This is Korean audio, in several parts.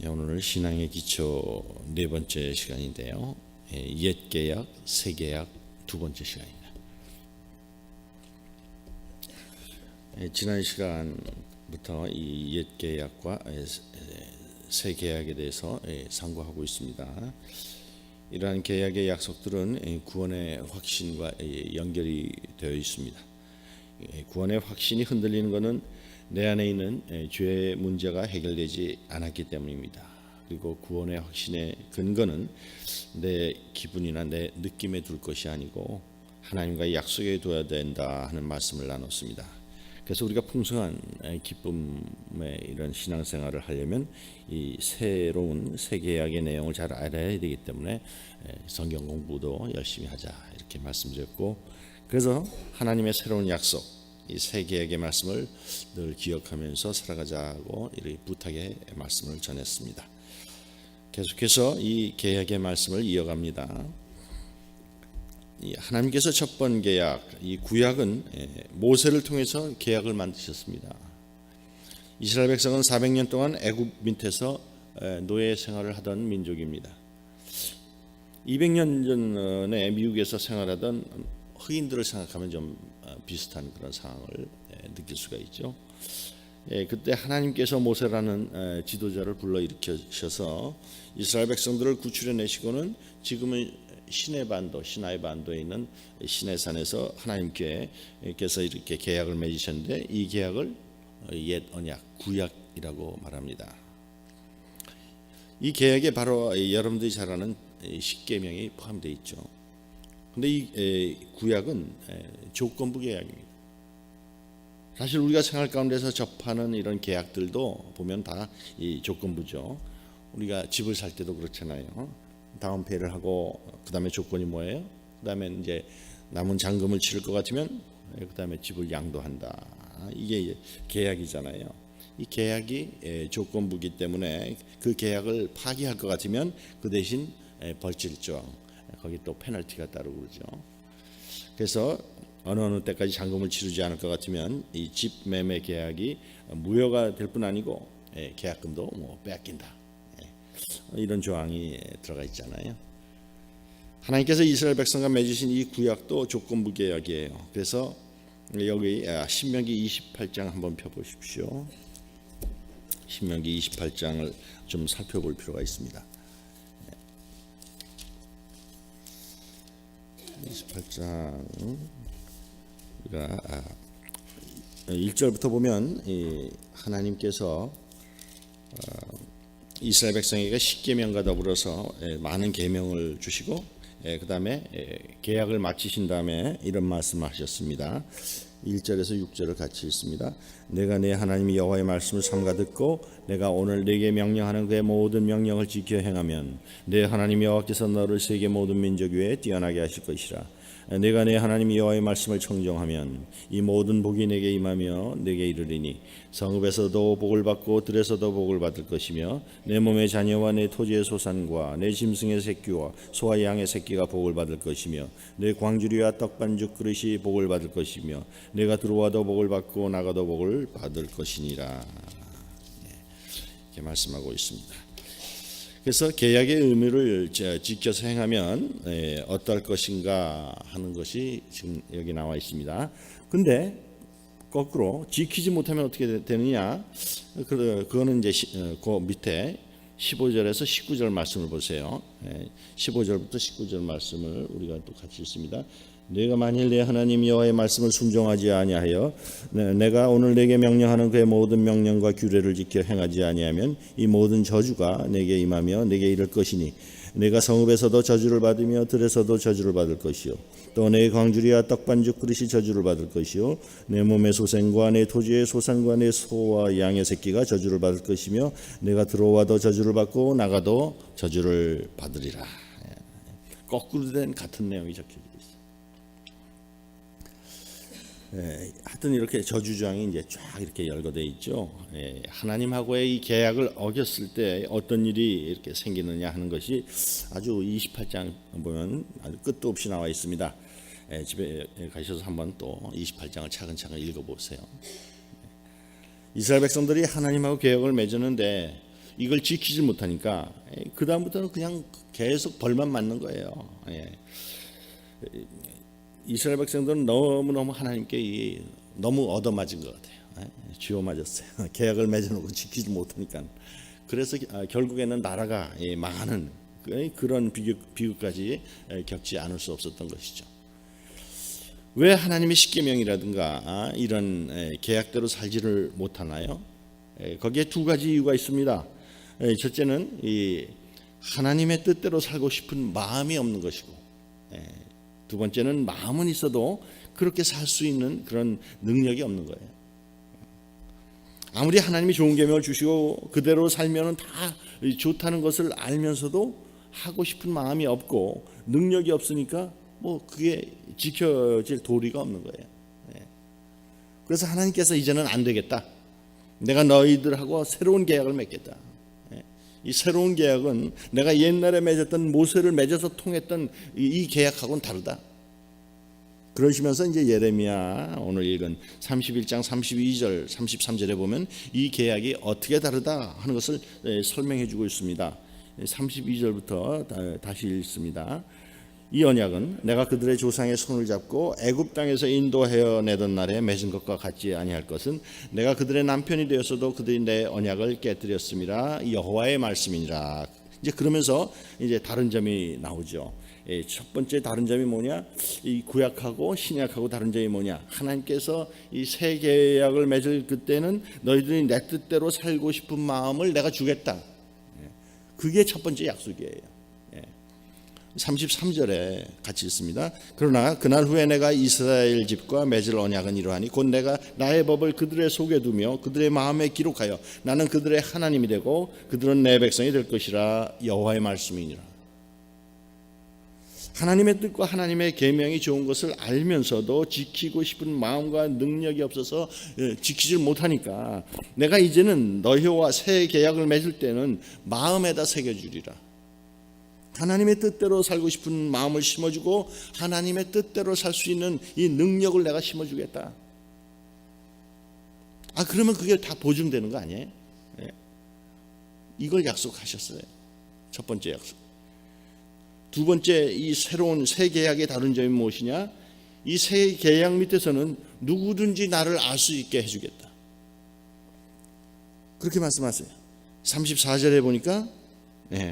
오늘 신앙의 기초 네 번째 시간인데요. 옛 계약, 새 계약 두 번째 시간입니다. 지난 시간부터 이 옛 계약과 새 계약에 대해서 상고하고 있습니다. 이러한 계약의 약속들은 구원의 확신과 연결이 되어 있습니다. 구원의 확신이 흔들리는 것은 내 안에 있는 죄의 문제가 해결되지 않았기 때문입니다. 그리고 구원의 확신의 근거는 내 기분이나 내 느낌에 둘 것이 아니고 하나님과의 약속에 둬야 된다 하는 말씀을 나눴습니다. 그래서 우리가 풍성한 기쁨의 이런 신앙생활을 하려면 이 새로운 새 계약의 내용을 잘 알아야 되기 때문에 성경 공부도 열심히 하자 이렇게 말씀드렸고, 그래서 하나님의 새로운 약속, 이 새 계약의 말씀을 늘 기억하면서 살아가자고 이렇게 부탁의 말씀을 전했습니다. 계속해서 이 계약의 말씀을 이어갑니다. 하나님께서 첫 번 계약, 이 구약은 모세를 통해서 계약을 만드셨습니다. 이스라엘 백성은 400년 동안 애굽 밑에서 노예 생활을 하던 민족입니다. 200년 전에 미국에서 생활하던 흑인들을 생각하면 좀 비슷한 그런 상황을 느낄 수가 있죠. 그때 하나님께서 모세라는 지도자를 불러일으키셔서 이스라엘 백성들을 구출해내시고는 지금은 시나이 반도에 있는 시내산에서 하나님께서 이렇게 계약을 맺으셨는데, 이 계약을 옛 언약, 구약이라고 말합니다. 이 계약에 바로 여러분들이 잘 아는 십계명이 포함되어 있죠. 근데 이 구약은 조건부 계약입니다. 사실 우리가 생활 가운데서 접하는 이런 계약들도 보면 다 이 조건부죠. 우리가 집을 살 때도 그렇잖아요. 다운페이를 하고 그다음에 조건이 뭐예요? 그다음에 이제 남은 잔금을 치를 것 같으면 그다음에 집을 양도한다. 이게 계약이잖아요. 이 계약이 조건부이기 때문에 그 계약을 파기할 것 같으면 그 대신 벌질조, 거기 또 페널티가 따르고 그러죠. 그래서 어느 때까지 잔금을 치르지 않을 것 같으면 이 집 매매 계약이 무효가 될 뿐 아니고 계약금도 뺏긴다. 이런 조항이 들어가 있잖아요. 하나님께서 이스라엘 백성과 맺으신 이 구약도 조건부 계약이에요. 그래서 여기 신명기 28장 한번 펴보십시오. 신명기 28장을 좀 살펴볼 필요가 있습니다. 28장 우리가 1절부터 보면 하나님께서 이스라엘 백성에게 십계명과 더불어서 많은 계명을 주시고 그 다음에 계약을 마치신 다음에 이런 말씀을 하셨습니다. 1절에서 6절을 같이 읽습니다. 내가 내 하나님 여호와의 말씀을 삼가 듣고 내가 오늘 네게 명령하는 그의 모든 명령을 지켜 행하면 내 하나님 여호와께서 너를 세계 모든 민족 위에 뛰어나게 하실 것이라. 내가 내 하나님 여호와의 말씀을 청종하면 이 모든 복이 내게 임하며 내게 이르리니 성읍에서도 복을 받고 들에서도 복을 받을 것이며 내 몸의 자녀와 내 토지의 소산과 내 짐승의 새끼와 소와 양의 새끼가 복을 받을 것이며 내 광주리와 떡반죽 그릇이 복을 받을 것이며 내가 들어와도 복을 받고 나가도 복을 받을 것이니라. 이렇게 말씀하고 있습니다. 그래서 계약의 의무를 지켜서 행하면 어떨 것인가 하는 것이 지금 여기 나와 있습니다. 근데 거꾸로 지키지 못하면 어떻게 되느냐? 그거는 이제 그 밑에 15절에서 19절 말씀을 보세요. 15절부터 19절 말씀을 우리가 또 같이 읽습니다. 내가 만일 내 하나님 여호와의 말씀을 순종하지 아니하여 내가 오늘 내게 명령하는 그의 모든 명령과 규례를 지켜 행하지 아니하면 이 모든 저주가 내게 임하며 내게 이를 것이니 내가 성읍에서도 저주를 받으며 들에서도 저주를 받을 것이요 또 내 광주리와 떡반죽 그릇이 저주를 받을 것이요 내 몸의 소생과 내 토지의 소산과 내 소와 양의 새끼가 저주를 받을 것이며 내가 들어와도 저주를 받고 나가도 저주를 받으리라. 거꾸로 된 같은 내용이 적혀져 있어요. 하여튼 이렇게 저주조항이 이제 쫙 이렇게 열거되어 있죠. 하나님하고의 이 계약을 어겼을 때 어떤 일이 이렇게 생기느냐 하는 것이 아주 28장 보면 아주 끝도 없이 나와 있습니다. 집에 가셔서 한번 또 28장을 차근차근 읽어보세요. 이스라엘 백성들이 하나님하고 계약을 맺었는데 이걸 지키지 못하니까 그 다음부터는 그냥 계속 벌만 맞는 거예요. 이스라엘 백성들은 너무너무 하나님께 너무 얻어맞은 것 같아요. 쥐어 맞았어요. 계약을 맺어놓고 지키지 못하니까. 그래서 결국에는 나라가 망하는 그런 비극까지 겪지 않을 수 없었던 것이죠. 왜 하나님의 십계명이라든가 이런 계약대로 살지를 못하나요? 거기에 두 가지 이유가 있습니다. 첫째는 이 하나님의 뜻대로 살고 싶은 마음이 없는 것이고, 두 번째는 마음은 있어도 그렇게 살 수 있는 그런 능력이 없는 거예요. 아무리 하나님이 좋은 계명을 주시고 그대로 살면은 다 좋다는 것을 알면서도 하고 싶은 마음이 없고 능력이 없으니까 그게 지켜질 도리가 없는 거예요. 그래서 하나님께서 이제는 안 되겠다. 내가 너희들하고 새로운 계약을 맺겠다. 이 새로운 계약은 내가 옛날에 맺었던 모세를 맺어서 통했던 이 계약하고는 다르다. 그러시면서 이제 예레미야 오늘 읽은 31장 32절 33절에 보면 이 계약이 어떻게 다르다 하는 것을 설명해 주고 있습니다. 32절부터 다시 읽습니다. 이 언약은 내가 그들의 조상의 손을 잡고 애굽 땅에서 인도하여 내던 날에 맺은 것과 같지 아니할 것은 내가 그들의 남편이 되었어도 그들이 내 언약을 깨뜨렸음이라 여호와의 말씀이니라. 이제 그러면서 이제 다른 점이 나오죠. 첫 번째 다른 점이 뭐냐? 이 구약하고 신약하고 다른 점이 뭐냐? 하나님께서 이 새 계약을 맺을 그때는 너희들이 내 뜻대로 살고 싶은 마음을 내가 주겠다. 그게 첫 번째 약속이에요. 33절에 같이 있습니다. 그러나 그날 후에 내가 이스라엘 집과 맺을 언약은 이러하니 곧 내가 나의 법을 그들의 속에 두며 그들의 마음에 기록하여 나는 그들의 하나님이 되고 그들은 내 백성이 될 것이라 여호와의 말씀이니라. 하나님의 뜻과 하나님의 계명이 좋은 것을 알면서도 지키고 싶은 마음과 능력이 없어서 지키질 못하니까 내가 이제는 너희와 새 계약을 맺을 때는 마음에다 새겨주리라. 하나님의 뜻대로 살고 싶은 마음을 심어주고 하나님의 뜻대로 살 수 있는 이 능력을 내가 심어주겠다. 그러면 그게 다 보증되는 거 아니에요? 이걸 약속하셨어요. 첫 번째 약속. 두 번째 이 새로운 새 계약의 다른 점이 무엇이냐? 이 새 계약 밑에서는 누구든지 나를 알 수 있게 해주겠다. 그렇게 말씀하세요. 34절에 보니까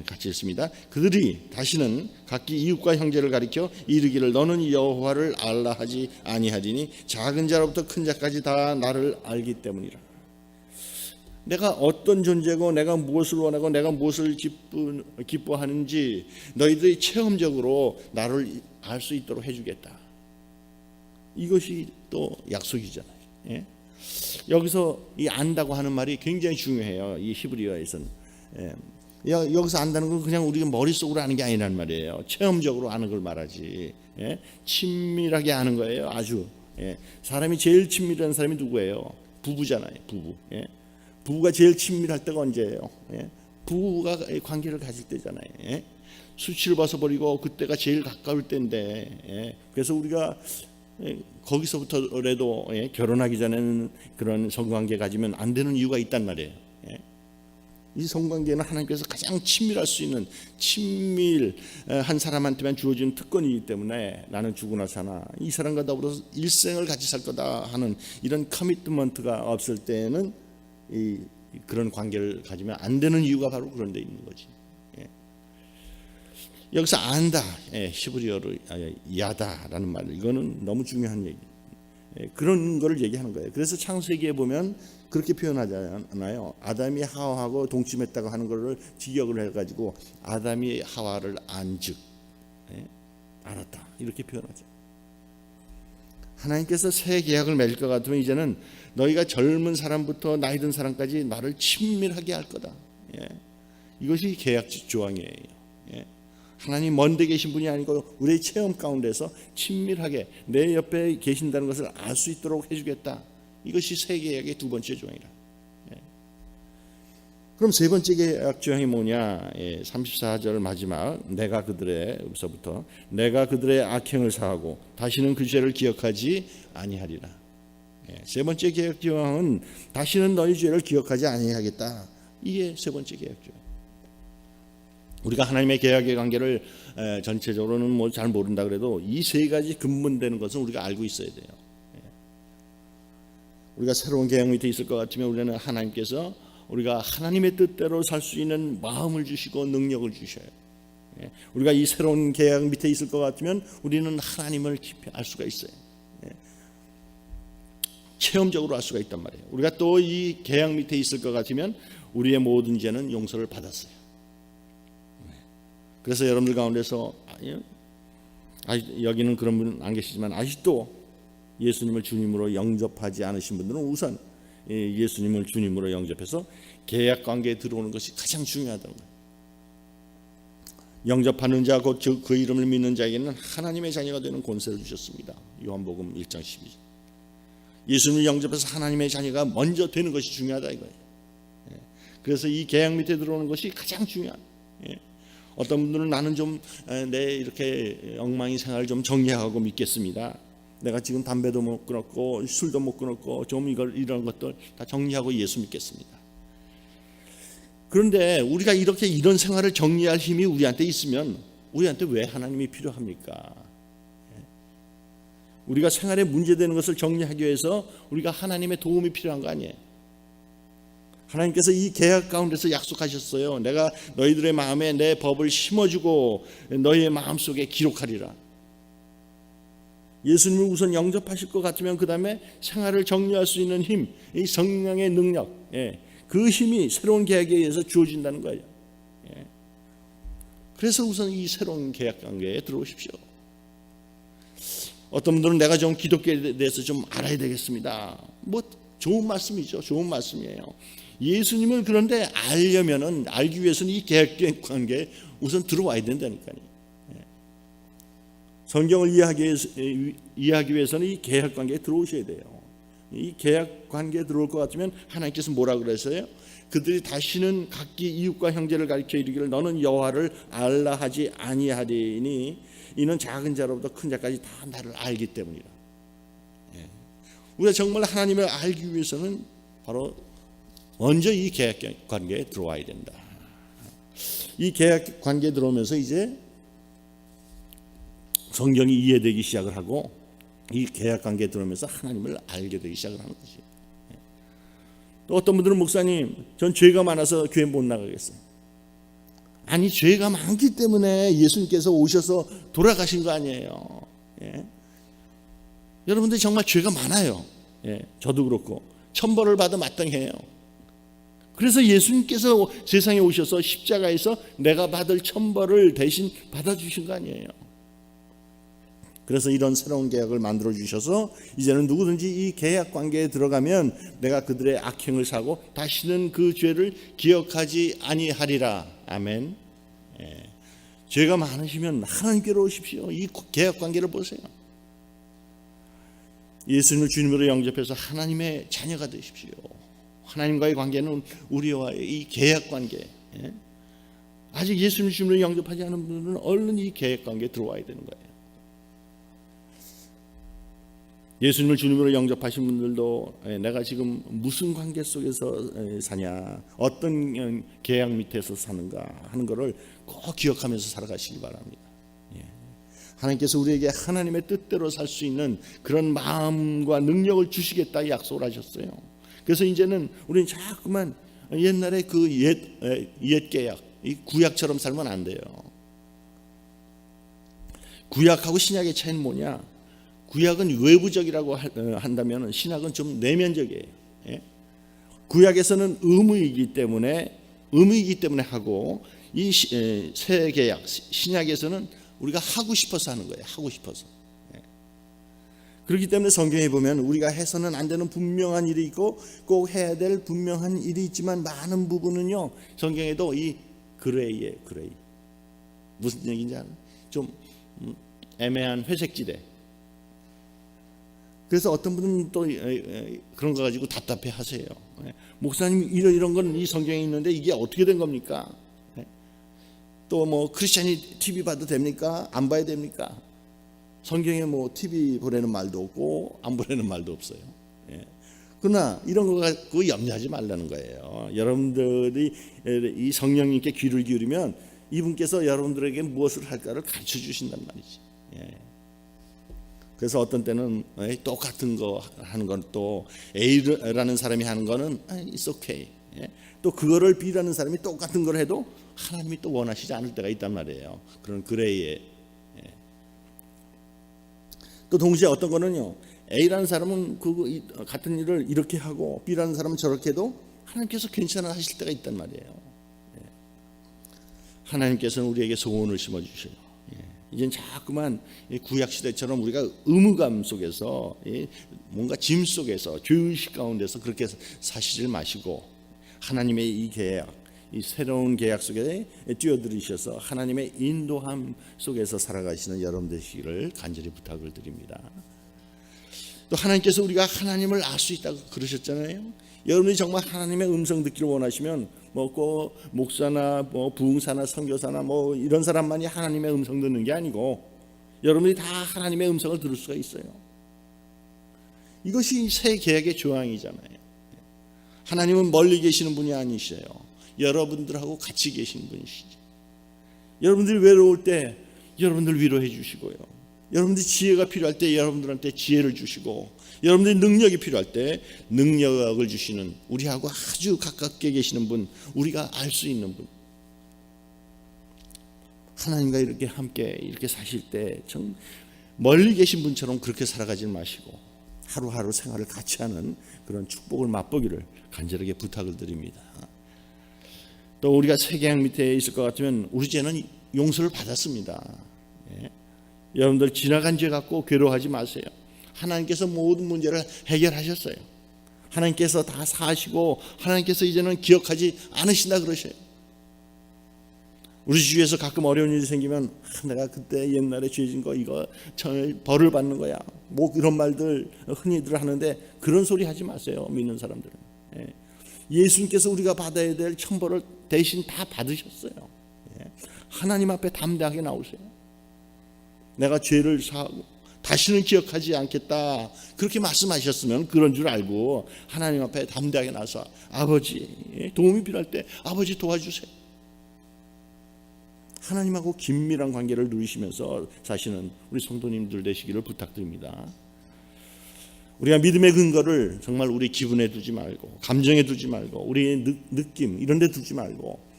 같이 읽습니다. 그들이 다시는 각기 이웃과 형제를 가리켜 이르기를 너는 여호와를 알라 하지 아니하리니 작은 자로부터 큰 자까지 다 나를 알기 때문이라. 내가 어떤 존재고 내가 무엇을 원하고 내가 무엇을 기뻐하는지 너희들이 체험적으로 나를 알 수 있도록 해주겠다. 이것이 또 약속이잖아요. 여기서 이 안다고 하는 말이 굉장히 중요해요. 이 히브리어에서는. 여기서 안다는 건 그냥 우리가 머릿속으로 아는 게 아니란 말이에요. 체험적으로 아는 걸 말하지. 친밀하게 아는 거예요. 아주. 사람이 제일 친밀한 사람이 누구예요? 부부잖아요. 부부. 부부가 제일 친밀할 때가 언제예요? 부부가 관계를 가질 때잖아요. 수치를 벗어버리고 그때가 제일 가까울 때인데 그래서 우리가 거기서부터라도 결혼하기 전에는 그런 성관계 가지면 안 되는 이유가 있단 말이에요. 이 성관계는 하나님께서 가장 친밀할 수 있는 친밀한 사람한테만 주어진 특권이기 때문에 나는 죽으나 사나 이 사람과 더불어 일생을 같이 살 거다 하는 이런 커미트먼트가 없을 때는 그런 관계를 가지면 안 되는 이유가 바로 그런 데 있는 거지. 여기서 안다, 히브리어로 야다라는 말, 이거는 너무 중요한 얘기. 그런 거를 얘기하는 거예요. 그래서 창세기에 보면 그렇게 표현하잖아요. 아담이 하와하고 동침했다고 하는 거를 직역을 해가지고 아담이 하와를 안즉 알았다 이렇게 표현하죠. 하나님께서 새 계약을 맺을 것 같으면 이제는 너희가 젊은 사람부터 나이 든 사람까지 나를 친밀하게 할 거다. 이것이 계약 조항이에요. 하나님 먼데 계신 분이 아니고 우리의 체험 가운데서 친밀하게 내 옆에 계신다는 것을 알 수 있도록 해주겠다. 이것이 새 계약의 두 번째 조항이라. 그럼 세 번째 계약 조항이 뭐냐? 34절 마지막 내가 그들의서부터 내가 그들의 악행을 사하고 다시는 그 죄를 기억하지 아니하리라. 세 번째 계약 조항은 다시는 너희 죄를 기억하지 아니하겠다. 이게 세 번째 계약이죠. 우리가 하나님의 계약의 관계를 전체적으로는 뭐 잘 모른다 그래도 이 세 가지 근본되는 것은 우리가 알고 있어야 돼요. 우리가 새로운 계약 밑에 있을 것 같으면 우리는 하나님께서 우리가 하나님의 뜻대로 살 수 있는 마음을 주시고 능력을 주셔요. 우리가 이 새로운 계약 밑에 있을 것 같으면 우리는 하나님을 깊이 알 수가 있어요. 체험적으로 알 수가 있단 말이에요. 우리가 또 이 계약 밑에 있을 것 같으면 우리의 모든 죄는 용서를 받았어요. 그래서 여러분들 가운데서 여기는 그런 분 안 계시지만 아직도 예수님을 주님으로 영접하지 않으신 분들은 우선 예수님을 주님으로 영접해서 계약 관계에 들어오는 것이 가장 중요하다는 거예요. 영접하는 자 곧 그 이름을 믿는 자에게는 하나님의 자녀가 되는 권세를 주셨습니다. 요한복음 1장 12절. 예수님을 영접해서 하나님의 자녀가 먼저 되는 것이 중요하다 이거예요. 그래서 이 계약 밑에 들어오는 것이 가장 중요합니다. 어떤 분들은 나는 좀 내 이렇게 엉망인 생활을 좀 정리하고 믿겠습니다. 내가 지금 담배도 못 끊었고 술도 못 끊었고 좀 이런 것들 다 정리하고 예수 믿겠습니다. 그런데 우리가 이렇게 이런 생활을 정리할 힘이 우리한테 있으면 우리한테 왜 하나님이 필요합니까? 우리가 생활에 문제되는 것을 정리하기 위해서 우리가 하나님의 도움이 필요한 거 아니에요? 하나님께서 이 계약 가운데서 약속하셨어요. 내가 너희들의 마음에 내 법을 심어주고 너희의 마음속에 기록하리라. 예수님을 우선 영접하실 것 같으면 그 다음에 생활을 정리할 수 있는 힘, 이 성령의 능력, 그 힘이 새로운 계약에 의해서 주어진다는 거예요. 그래서 우선 이 새로운 계약 관계에 들어오십시오. 어떤 분들은 내가 좀 기독교에 대해서 좀 알아야 되겠습니다. 뭐 좋은 말씀이죠. 좋은 말씀이에요. 예수님을 그런데 알기 위해서는 이 계약된 관계에 우선 들어와야 된다니까요. 성경을 이해하기 위해서는 이 계약 관계에 들어오셔야 돼요. 이 계약 관계에 들어올 것 같으면 하나님께서 뭐라 그랬어요? 그들이 다시는 각기 이웃과 형제를 가리켜 이르기를 너는 여호와를 알라 하지 아니하리니 이는 작은 자로부터 큰 자까지 다 나를 알기 때문이라. 우리가 정말 하나님을 알기 위해서는 바로 먼저 이 계약 관계에 들어와야 된다. 이 계약 관계에 들어오면서 이제 성경이 이해되기 시작을 하고 이 계약 관계에 들어오면서 하나님을 알게 되기 시작을 하는 거지. 또 어떤 분들은 목사님, 전 죄가 많아서 교회 못 나가겠어요. 아니 죄가 많기 때문에 예수님께서 오셔서 돌아가신 거 아니에요. 여러분들 정말 죄가 많아요. 저도 그렇고 천벌을 받아 마땅해요. 그래서 예수님께서 세상에 오셔서 십자가에서 내가 받을 천벌을 대신 받아주신 거 아니에요. 그래서 이런 새로운 계약을 만들어 주셔서 이제는 누구든지 이 계약 관계에 들어가면 내가 그들의 악행을 사고 다시는 그 죄를 기억하지 아니하리라. 아멘. 죄가 많으시면 하나님께로 오십시오. 이 계약 관계를 보세요. 예수님을 주님으로 영접해서 하나님의 자녀가 되십시오. 하나님과의 관계는 우리와의 이 계약 관계. 아직 예수님을 주님으로 영접하지 않은 분들은 얼른 이 계약 관계에 들어와야 되는 거예요. 예수님을 주님으로 영접하신 분들도 내가 지금 무슨 관계 속에서 사냐, 어떤 계약 밑에서 사는가 하는 것을 꼭 기억하면서 살아가시기 바랍니다. 하나님께서 우리에게 하나님의 뜻대로 살 수 있는 그런 마음과 능력을 주시겠다 약속을 하셨어요. 그래서 이제는 우리는 자꾸만 옛날에 그 옛 계약, 이 구약처럼 살면 안 돼요. 구약하고 신약의 차이는 뭐냐? 구약은 외부적이라고 한다면 신약은 좀 내면적이에요. 구약에서는 의무이기 때문에 하고 이 새 계약 신약에서는 우리가 하고 싶어서 하는 거예요. 하고 싶어서. 그렇기 때문에 성경에 보면 우리가 해서는 안 되는 분명한 일이 있고 꼭 해야 될 분명한 일이 있지만 많은 부분은요 성경에도 이 그레이 무슨 얘기인지 알아요? 좀 애매한 회색지대. 그래서 어떤 분은 또 그런 거 가지고 답답해 하세요. 목사님 이런 건 이 성경에 있는데 이게 어떻게 된 겁니까? 또 뭐 크리스찬이 TV 봐도 됩니까? 안 봐야 됩니까? 성경에 뭐 TV 보내는 말도 없고 안 보내는 말도 없어요. 그러나 이런 거 갖고 염려하지 말라는 거예요. 여러분들이 이 성령님께 귀를 기울이면 이분께서 여러분들에게 무엇을 할까를 가르쳐 주신단 말이지. 예. 그래서 어떤 때는 똑같은 거 하는 건 또 A라는 사람이 하는 거는 it's okay. 예. 또 그거를 B라는 사람이 똑같은 걸 해도 하나님이 또 원하시지 않을 때가 있단 말이에요. 그런 그레이에. 예. 또 동시에 어떤 거는요, A라는 사람은 그 같은 일을 이렇게 하고 B라는 사람은 저렇게 해도 하나님께서 괜찮아 하실 때가 있단 말이에요. 예. 하나님께서는 우리에게 소원을 심어주셔요. 이젠 자꾸만 구약시대처럼 우리가 의무감 속에서 뭔가 짐 속에서 죄의식 가운데서 그렇게 사시질 마시고 하나님의 이 계약, 이 새로운 계약 속에 뛰어들으셔서 하나님의 인도함 속에서 살아가시는 여러분 되시기를 간절히 부탁을 드립니다. 또 하나님께서 우리가 하나님을 알 수 있다고 그러셨잖아요. 여러분이 정말 하나님의 음성 듣기를 원하시면 꼭 목사나 부흥사나 선교사나 이런 사람만이 하나님의 음성 듣는 게 아니고 여러분이 다 하나님의 음성을 들을 수가 있어요. 이것이 새 계약의 조항이잖아요. 하나님은 멀리 계시는 분이 아니셔요. 여러분들하고 같이 계신 분이시죠. 여러분들이 외로울 때 여러분들 위로해 주시고요. 여러분들이 지혜가 필요할 때 여러분들한테 지혜를 주시고 여러분들이 능력이 필요할 때 능력을 주시는 우리하고 아주 가깝게 계시는 분, 우리가 알 수 있는 분. 하나님과 이렇게 함께 이렇게 사실 때 좀 멀리 계신 분처럼 그렇게 살아가지 마시고 하루하루 생활을 같이 하는 그런 축복을 맛보기를 간절하게 부탁을 드립니다. 또 우리가 세계약 밑에 있을 것 같으면 우리 죄는 용서를 받았습니다. 예. 여러분들 지나간 죄 갖고 괴로워하지 마세요. 하나님께서 모든 문제를 해결하셨어요. 하나님께서 다 사시고 하나님께서 이제는 기억하지 않으신다 그러셔요. 우리 주위에서 가끔 어려운 일이 생기면 내가 그때 옛날에 죄진 거 이거 벌을 받는 거야. 이런 말들 흔히들 하는데 그런 소리 하지 마세요. 믿는 사람들은. 예수님께서 우리가 받아야 될 천벌을 대신 다 받으셨어요. 하나님 앞에 담대하게 나오세요. 내가 죄를 사하고 다시는 기억하지 않겠다 그렇게 말씀하셨으면 그런 줄 알고 하나님 앞에 담대하게 나서 아버지 도움이 필요할 때 아버지 도와주세요. 하나님하고 긴밀한 관계를 누리시면서 사시는 우리 성도님들 되시기를 부탁드립니다. 우리가 믿음의 근거를 정말 우리 기분에 두지 말고 감정에 두지 말고 우리의 느낌 이런 데 두지 말고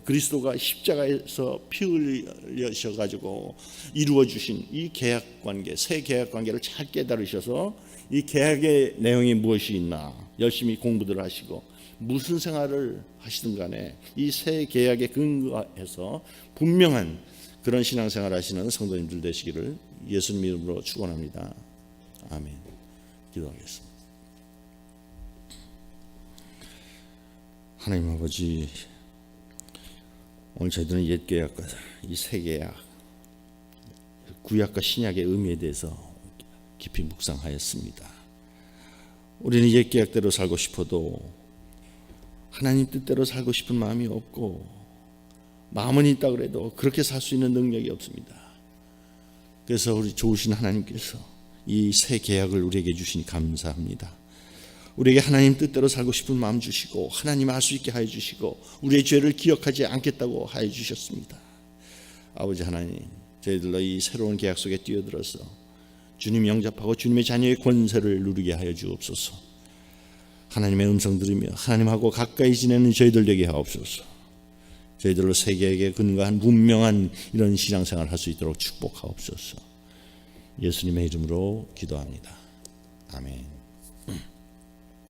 그리스도가 십자가에서 피 흘리셔가지고 이루어주신 이 계약관계, 새 계약관계를 잘 깨달으셔서 이 계약의 내용이 무엇이 있나 열심히 공부들 하시고 무슨 생활을 하시든 간에 이 새 계약에 근거해서 분명한 그런 신앙생활 하시는 성도님들 되시기를 예수님 이름으로 축원합니다. 아멘. 기도하겠습니다. 하나님 아버지, 오늘 저희들은 옛 계약과 이 새 계약, 구약과 신약의 의미에 대해서 깊이 묵상하였습니다. 우리는 옛 계약대로 살고 싶어도 하나님 뜻대로 살고 싶은 마음이 없고 마음은 있다 그래도 그렇게 살 수 있는 능력이 없습니다. 그래서 우리 좋으신 하나님께서 이 새 계약을 우리에게 주시니 감사합니다. 우리에게 하나님 뜻대로 살고 싶은 마음 주시고 하나님 알 수 있게 하여 주시고 우리의 죄를 기억하지 않겠다고 하여 주셨습니다. 아버지 하나님, 저희들로 이 새로운 계약 속에 뛰어들어서 주님 영접하고 주님의 자녀의 권세를 누리게 하여 주옵소서. 하나님의 음성 들으며 하나님하고 가까이 지내는 저희들 되게 하옵소서. 저희들로 새 계약에 근거한 분명한 이런 신앙생활을 할 수 있도록 축복하옵소서. 예수님의 이름으로 기도합니다. 아멘.